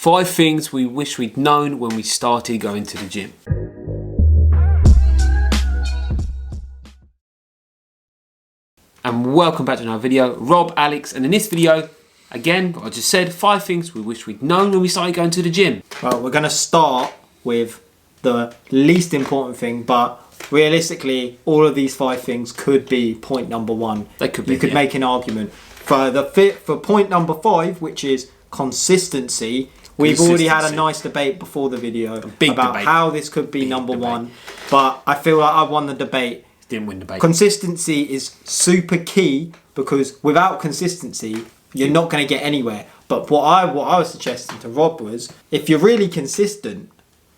5 things we wish we'd known when we started going to the gym. And welcome back to another video. Rob, Alex, and in this video, again, I just said 5 things we wish we'd known when we started going to the gym. Well, we're going to start with the least important thing, but realistically, all of these 5 things could be point number 1. They could be. You could make an argument for point number 5, which is consistency. We've already had a nice debate before the video about how this could be number 1, but I feel like I won the debate. Didn't win the debate. Consistency is super key because without consistency, you're not going to get anywhere. But what I was suggesting to Rob was, if you're really consistent,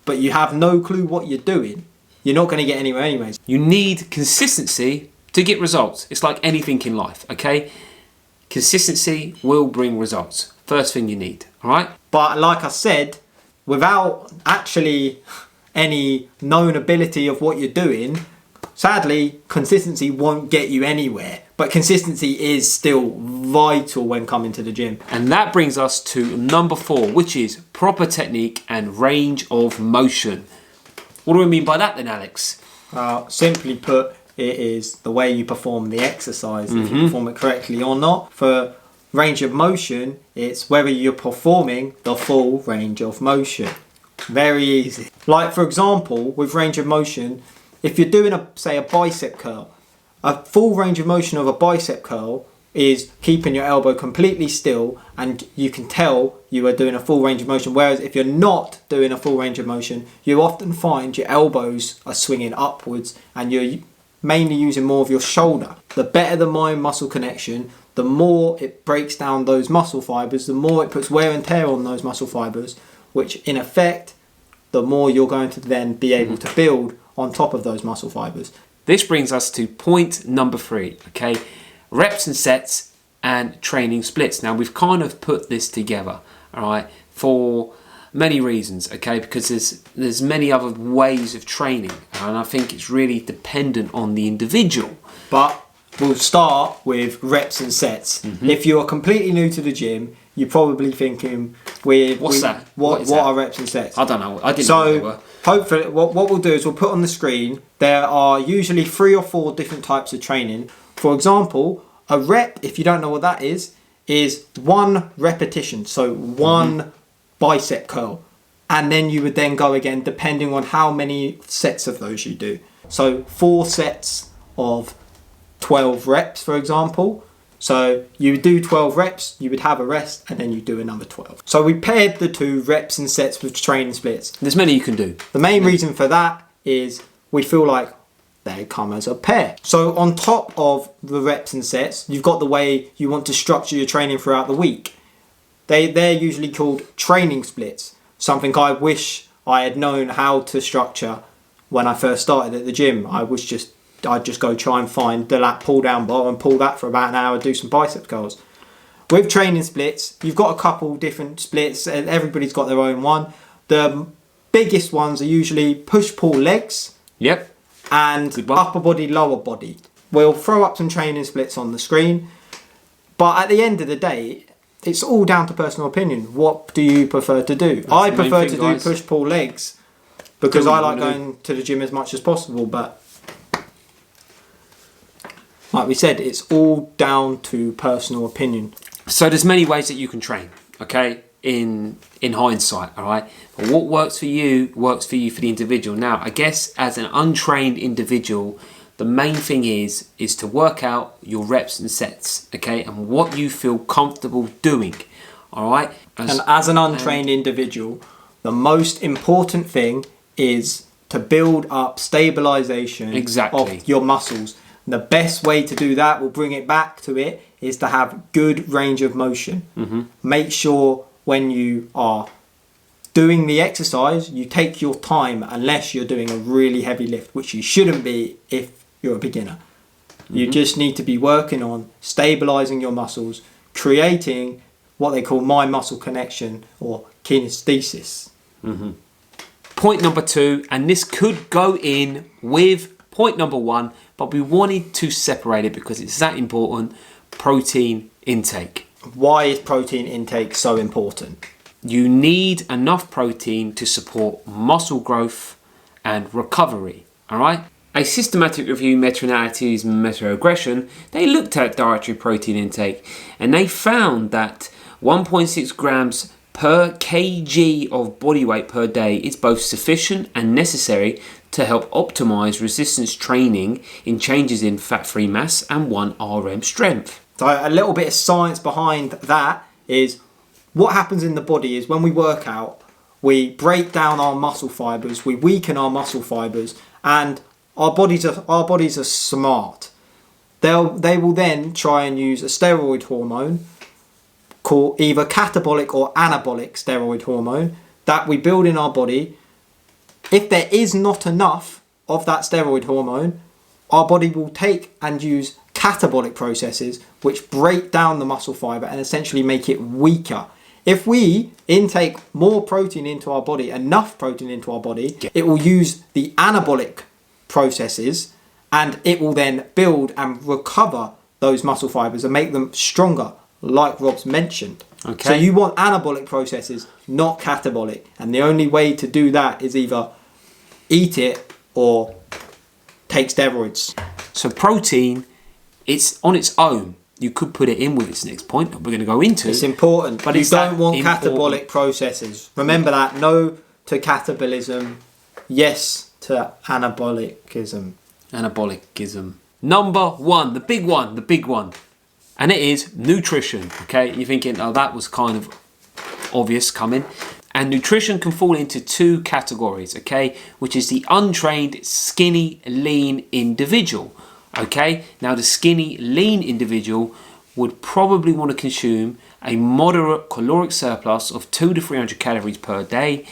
but you have no clue what you're doing, you're not going to get anywhere anyways. You need consistency to get results. It's like anything in life, okay? Consistency will bring results. First thing you need, all right? But like I said, without actually any known ability of what you're doing, sadly, consistency won't get you anywhere. But consistency is still vital when coming to the gym. And that brings us to number 4, which is proper technique and range of motion. What do we mean by that then, Alex? Simply put, it is the way you perform the exercise, if you perform it correctly or not. For range of motion, it's whether you're performing the full range of motion. Very easy. Like for example, with range of motion, if you're doing say a bicep curl, a full range of motion of a bicep curl is keeping your elbow completely still and you can tell you are doing a full range of motion. Whereas if you're not doing a full range of motion, you often find your elbows are swinging upwards and you're mainly using more of your shoulder. The better the mind muscle connection, the more it breaks down those muscle fibers, the more it puts wear and tear on those muscle fibers, which in effect, the more you're going to then be able to build on top of those muscle fibers. This brings us to point number 3, okay? Reps and sets and training splits. Now we've kind of put this together, all right, for many reasons, okay? Because there's many other ways of training, and I think it's really dependent on the individual. But we'll start with reps and sets. If you are completely new to the gym, you're probably thinking, What's that? What are reps and sets? I don't know. I didn't know what they were. Hopefully, what we'll do is we'll put on the screen, there are usually 3 or 4 different types of training. For example, a rep, if you don't know what that is 1 repetition. So 1 bicep curl. And then you would then go again depending on how many sets of those you do. So 4 sets of 12 reps, for example. So you would do 12 reps, you would have a rest, and then you do another 12. So we paired the 2 reps and sets with training splits. There's many you can do. The main reason for that is we feel like they come as a pair. So on top of the reps and sets, you've got the way you want to structure your training throughout the week. They're usually called training splits. Something I wish I had known how to structure when I first started at the gym. I'd just go try and find the lat pull down bar and pull that for about an hour, do some bicep curls. With training splits, you've got a couple different splits and everybody's got their own one. The biggest ones are usually push-pull legs. Yep. And upper body, lower body. We'll throw up some training splits on the screen. But at the end of the day, it's all down to personal opinion. What do you prefer to do? I prefer to do push-pull legs because I like going to the gym as much as possible, but like we said, it's all down to personal opinion. So there's many ways that you can train, okay, in hindsight, all right? But what works for you for the individual. Now, I guess as an untrained individual, the main thing is to work out your reps and sets, okay, and what you feel comfortable doing, all right? And as an untrained individual, the most important thing is to build up stabilization of your muscles. The best way to do that, we'll bring it back to it, is to have good range of motion. Make sure when you are doing the exercise, you take your time unless you're doing a really heavy lift, which you shouldn't be if you're a beginner. You just need to be working on stabilizing your muscles, creating what they call mind muscle connection or kinesthesis. Point number 2, and this could go in with point number 1, but we wanted to separate it because it's that important. Protein intake. Why is protein intake so important? you need enough protein to support muscle growth and recovery. All right. A systematic review, meta-analysis, meta-aggression, they looked at dietary protein intake and they found that 1.6 grams per kg of body weight per day is both sufficient and necessary to help optimize resistance training in changes in fat-free mass and 1RM strength. So a little bit of science behind that is what happens in the body is when we work out, we break down our muscle fibers, we weaken our muscle fibers, and our bodies are smart. They will then try and use a steroid hormone called either catabolic or anabolic steroid hormone that we build in our body. If there is not enough of that steroid hormone, our body will take and use catabolic processes which break down the muscle fiber and essentially make it weaker. If we intake more protein into our body, enough protein into our body, it will use the anabolic processes and it will then build and recover those muscle fibers and make them stronger, like Rob's mentioned. Okay. So you want anabolic processes, not catabolic. And the only way to do that is either eat it or take steroids. So protein, it's on its own. You could put it in with this next point that we're going to go into. It's important, but you don't want catabolic processes. Remember that. No to catabolism. Yes to anabolicism. Anabolicism. Number one, the big one. And it is nutrition. Okay, you're thinking, oh, that was kind of obvious coming. And nutrition can fall into two categories, okay, which is the untrained, skinny, lean individual. Okay, now the skinny, lean individual would probably want to consume a moderate caloric surplus of 200 to 300 calories per day,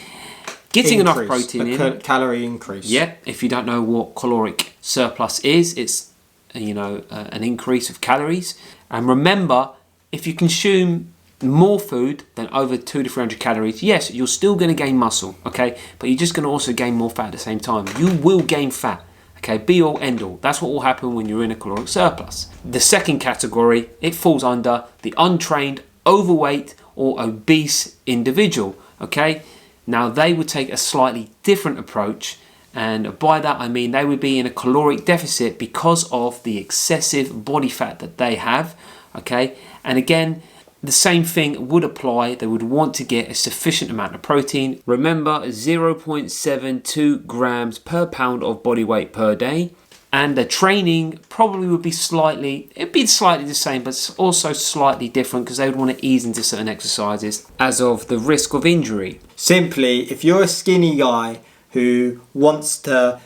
getting enough protein in. Calorie increase. Yeah, if you don't know what caloric surplus is, it's an increase of calories. And remember, if you consume more food than over 200 to 300 calories, yes, you're still going to gain muscle, okay, but you're just going to also gain more fat at the same time. You will gain fat. Okay, be all end all. That's what will happen when you're in a caloric surplus. The second category, it falls under the untrained, overweight or obese individual. Okay, now they would take a slightly different approach, and by that I mean they would be in a caloric deficit because of the excessive body fat that they have. Okay, and again, the same thing would apply. They would want to get a sufficient amount of protein. Remember, 0.72 grams per pound of body weight per day. And the training probably would be slightly the same, but also slightly different because they would want to ease into certain exercises as of the risk of injury. Simply, if you're a skinny guy who wants to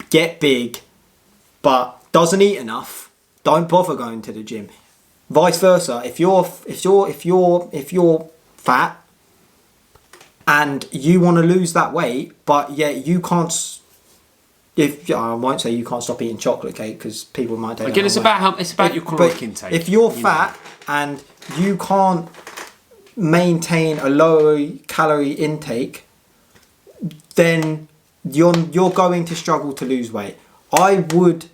get big but doesn't eat enough, don't bother going to the gym. Vice versa, if you're fat and you want to lose that weight, but yet you can't. I won't say you can't stop eating chocolate cake because people might take. Again, it's about your caloric intake. If you're fat and you can't maintain a low calorie intake, then you're going to struggle to lose weight. I would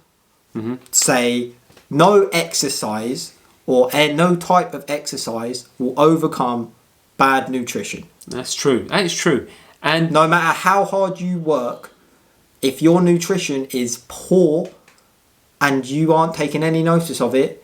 say no exercise. Or no type of exercise will overcome bad nutrition. That's true. That is true. And no matter how hard you work, if your nutrition is poor and you aren't taking any notice of it,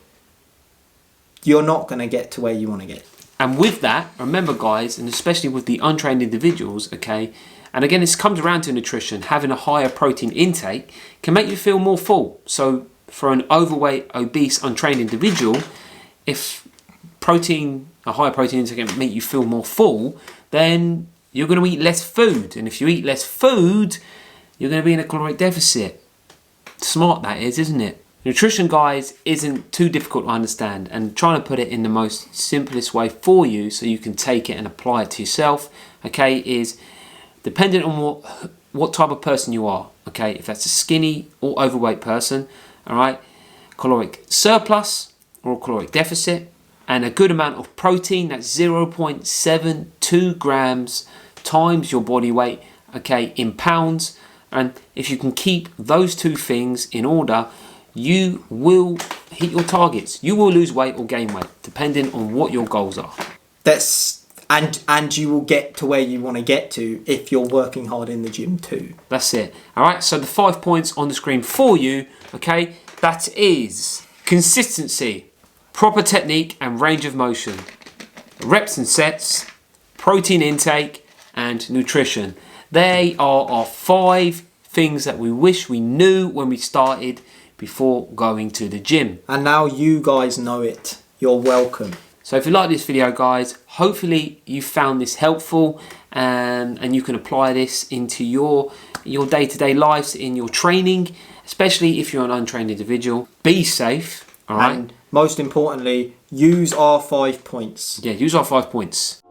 you're not going to get to where you want to get. And with that, remember guys, and especially with the untrained individuals, okay, and again, this comes around to nutrition, having a higher protein intake can make you feel more full. So for an overweight, obese, untrained individual, if a higher protein intake can make you feel more full, then you're going to eat less food. And if you eat less food, you're going to be in a caloric deficit. Smart that is, isn't it? Nutrition, guys, isn't too difficult to understand, and trying to put it in the most simplest way for you so you can take it and apply it to yourself, okay, is dependent on what type of person you are, okay? If that's a skinny or overweight person, all right, caloric surplus or caloric deficit, and a good amount of protein, that's 0.72 grams times your body weight, okay, in pounds. And if you can keep those two things in order, you will hit your targets. You will lose weight or gain weight, depending on what your goals are. Let's And you will get to where you want to get to if you're working hard in the gym too. That's it. All right, so the 5 points on the screen for you, okay, that is consistency, proper technique and range of motion, reps and sets, protein intake, and nutrition. They are our 5 things that we wish we knew when we started before going to the gym. And now you guys know it. You're welcome. So if you like this video, guys, hopefully you found this helpful and you can apply this into your day-to-day lives, in your training, especially if you're an untrained individual. Be safe, all right? And most importantly, use our 5 points. Yeah, use our 5 points.